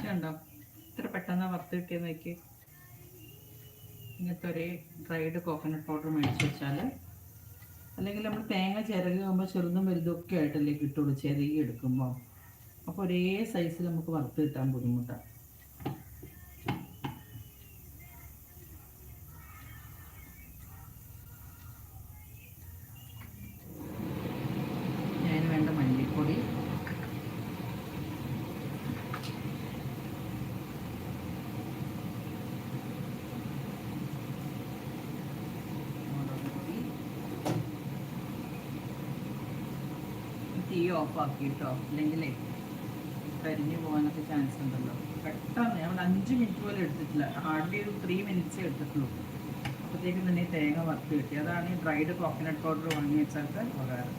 കണ്ടോ ഇത്ര പെട്ടെന്ന് വറുത്ത് കിട്ടിയെന്ന് നോക്കി. ഇങ്ങനത്തെ ഒരു ഡ്രൈഡ് കോക്കനട്ട് പൗഡർ മേടിച്ച് വെച്ചാൽ, അല്ലെങ്കിൽ നമ്മൾ തേങ്ങ ചിരകുമ്പോൾ ചെറുതും വലുതും ഒക്കെ ആയിട്ടല്ലേ കിട്ടുള്ളൂ ചിരകി എടുക്കുമ്പോൾ. അപ്പോൾ ഒരേ സൈസിൽ നമുക്ക് വറുത്ത് കിട്ടാൻ ബുദ്ധിമുട്ടാണ്. അതിന് വേണ്ട മല്ലിപ്പൊടി, തീ ഓഫാക്കി കേട്ടോ, ഇല്ലെങ്കിലേ കരിഞ്ഞു പോകാനൊക്കെ ചാൻസ് ഉണ്ടല്ലോ. പെട്ടെന്ന് നമ്മൾ 5 മിനിറ്റ് പോലും എടുത്തിട്ടില്ല, ഹാർഡ്ലി ഒരു 3 മിനിറ്റ്സേ എടുത്തിട്ടുള്ളൂ. അപ്പോഴത്തേക്കും തന്നെ തേങ്ങ വറുത്ത് കിട്ടി. അതാണ് ഈ ഡ്രൈഡ് കോക്കനട്ട് പൗഡർ വാങ്ങി വെച്ചാൽ ഉപകാരം.